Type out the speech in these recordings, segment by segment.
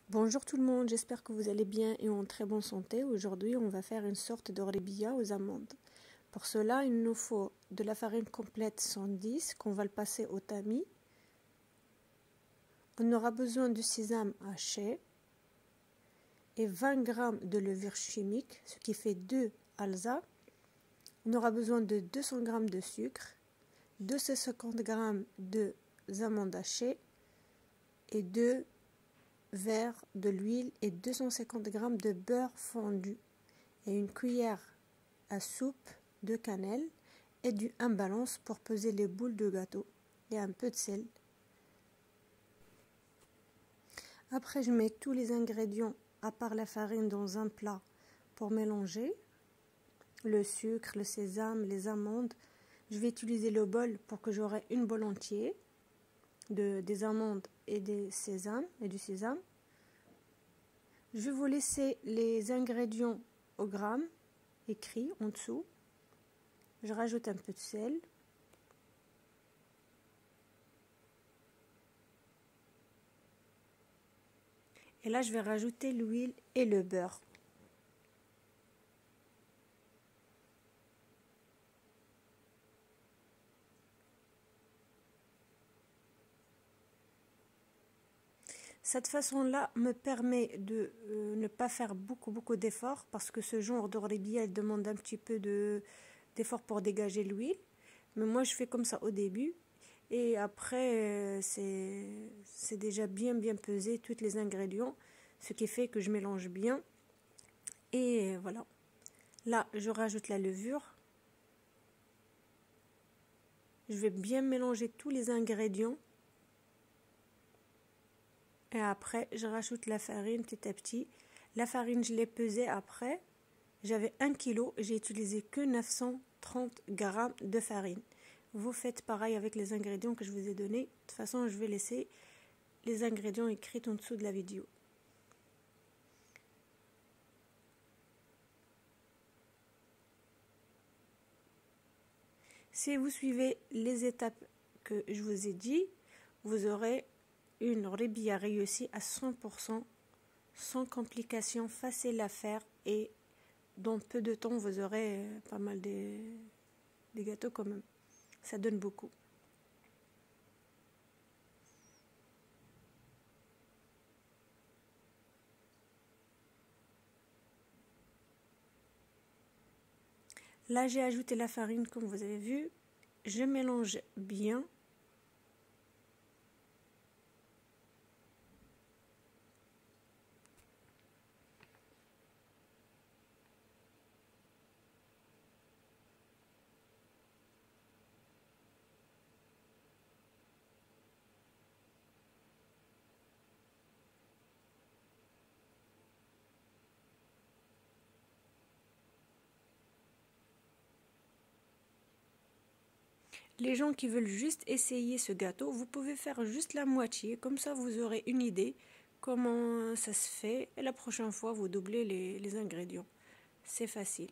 Bonjour tout le monde, j'espère que vous allez bien et en très bonne santé. Aujourd'hui, on va faire une sorte de rébilla aux amandes. Pour cela, il nous faut de la farine complète 110 qu'on va le passer au tamis. On aura besoin du sésame haché et 20 g de levure chimique, ce qui fait 2 alza. On aura besoin de 200 g de sucre, 250 g de amandes hachées et 2 verres de l'huile et 250 g de beurre fondu et une cuillère à soupe de cannelle et un balance pour peser les boules de gâteau et un peu de sel. Après, je mets tous les ingrédients à part la farine dans un plat pour mélanger le sucre, le sésame, les amandes. Je vais utiliser le bol pour que j'aurai une bolle entière des amandes et du sésame. Je vais vous laisser les ingrédients au gramme écrit en dessous. Je rajoute un peu de sel. Et là, je vais rajouter l'huile et le beurre. Cette façon-là me permet de ne pas faire beaucoup d'efforts parce que ce genre de rébilla elle demande un petit peu d'effort pour dégager l'huile. Mais moi, je fais comme ça au début. Et après, c'est déjà bien pesé, tous les ingrédients. Ce qui fait que je mélange bien. Et voilà. Là, je rajoute la levure. Je vais bien mélanger tous les ingrédients. Et après, je rajoute la farine petit à petit. La farine, je l'ai pesée après. J'avais 1 kg et j'ai utilisé que 930 g de farine. Vous faites pareil avec les ingrédients que je vous ai donnés. De toute façon, je vais laisser les ingrédients écrits en dessous de la vidéo. Si vous suivez les étapes que je vous ai dit, vous aurez une rébilla réussie à 100%, sans complications, facile à faire et dans peu de temps vous aurez pas mal des gâteaux quand même. Ça donne beaucoup. Là, j'ai ajouté la farine comme vous avez vu. Je mélange bien. Les gens qui veulent juste essayer ce gâteau, vous pouvez faire juste la moitié. Comme ça, vous aurez une idée comment ça se fait. Et la prochaine fois, vous doublez les ingrédients. C'est facile.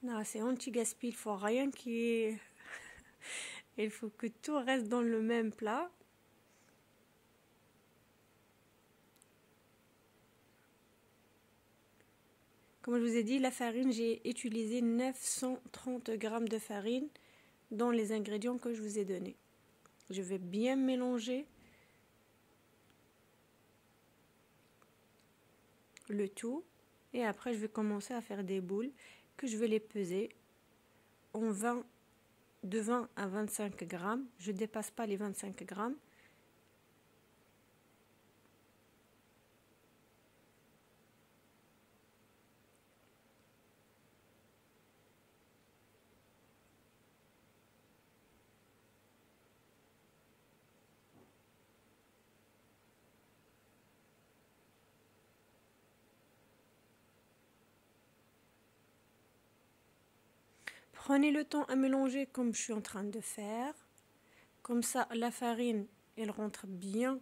Non, c'est anti-gaspi, il faut rien qui... Il faut que tout reste dans le même plat. Comme je vous ai dit, la farine, j'ai utilisé 930 g de farine dans les ingrédients que je vous ai donnés. Je vais bien mélanger le tout et après je vais commencer à faire des boules que je vais les peser de 20 à 25 grammes. Je ne dépasse pas les 25 grammes. Prenez le temps à mélanger comme je suis en train de faire. Comme ça, la farine, elle rentre bien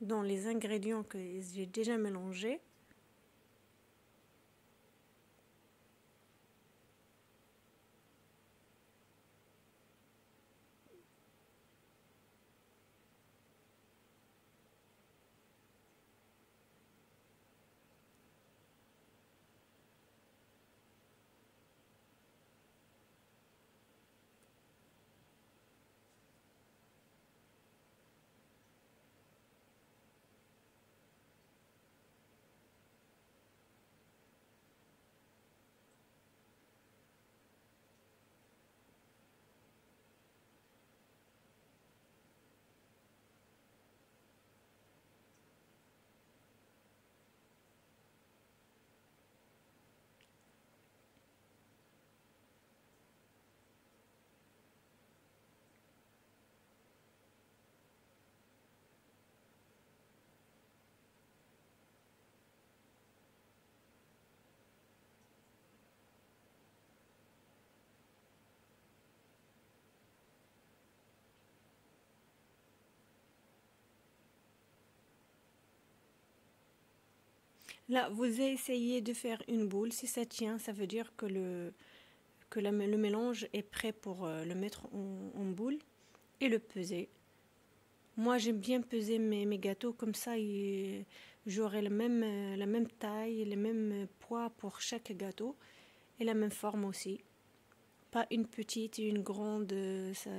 dans les ingrédients que j'ai déjà mélangés. Là, vous essayez de faire une boule. Si ça tient, ça veut dire que le mélange est prêt pour le mettre en boule et le peser. Moi, j'aime bien peser mes gâteaux comme ça, j'aurai la même taille, le même poids pour chaque gâteau et la même forme aussi. Pas une petite et une grande, ça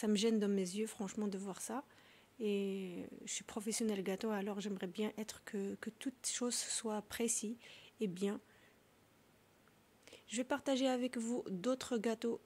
me gêne dans mes yeux, franchement, de voir ça. Et je suis professionnelle gâteau, alors j'aimerais bien être que toute chose soit précise et bien. Je vais partager avec vous d'autres gâteaux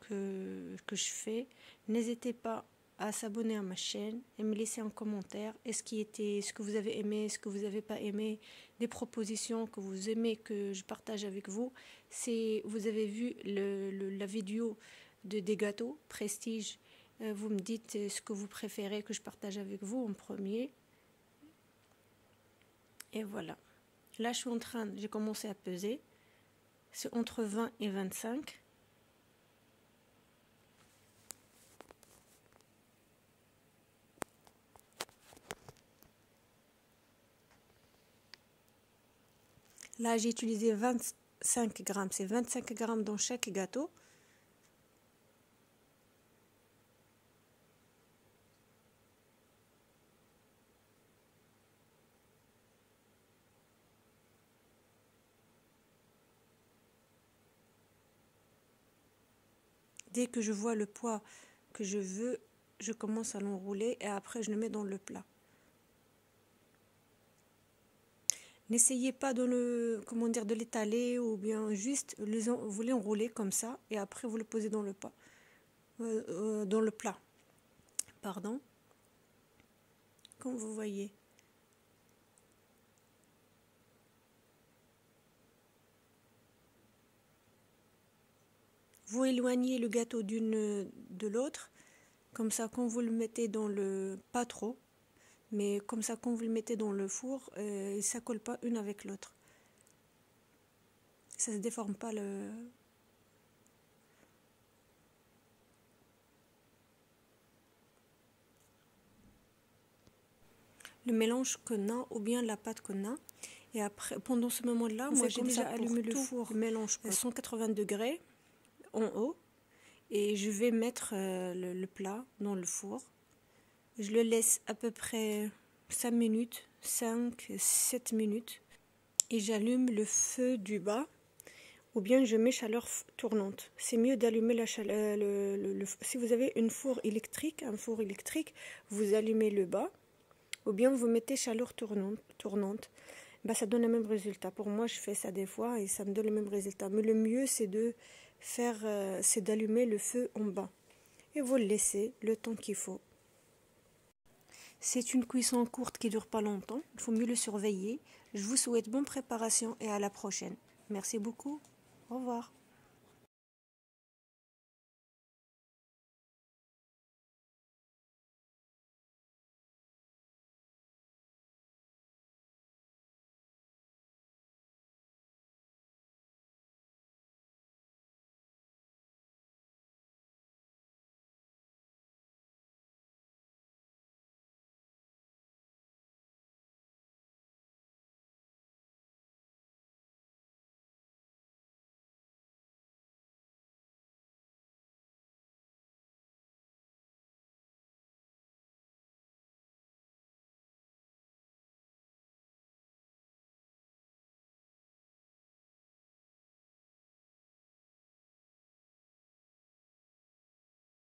que je fais. N'hésitez pas à s'abonner à ma chaîne et me laisser en commentaire ce que vous avez aimé, ce que vous n'avez pas aimé, des propositions que vous aimez que je partage avec vous. Si vous avez vu la vidéo des gâteaux Prestige, vous me dites ce que vous préférez que je partage avec vous en premier. Et voilà. Là, j'ai commencé à peser. C'est entre 20 et 25. Là, j'ai utilisé 25 grammes. C'est 25 grammes dans chaque gâteau. Dès que je vois le poids que je veux, je commence à l'enrouler et après je le mets dans le plat. N'essayez pas de l'étaler ou bien juste vous l'enroulez comme ça et après vous le posez dans le plat. Pardon. Comme vous voyez. Vous éloignez le gâteau de l'autre, comme ça quand vous le mettez dans pas trop, mais comme ça quand vous le mettez dans le four, ça colle pas une avec l'autre. Ça se déforme pas le mélange qu'on a ou bien la pâte qu'on a. Et après, pendant ce moment-là, moi j'ai déjà allumé le four, mélange à 180 degrés en haut. Et je vais mettre le plat dans le four. Je le laisse à peu près 5 minutes, 5-7 minutes. Et j'allume le feu du bas ou bien je mets chaleur tournante. C'est mieux d'allumer la chaleur. Si vous avez un four électrique, vous allumez le bas ou bien vous mettez chaleur tournante. Bah, ça donne le même résultat. Pour moi, je fais ça des fois et ça me donne le même résultat. Mais le mieux, c'est d'allumer le feu en bas. Et vous le laissez le temps qu'il faut. C'est une cuisson courte qui ne dure pas longtemps. Il faut mieux le surveiller. Je vous souhaite bonne préparation et à la prochaine. Merci beaucoup. Au revoir.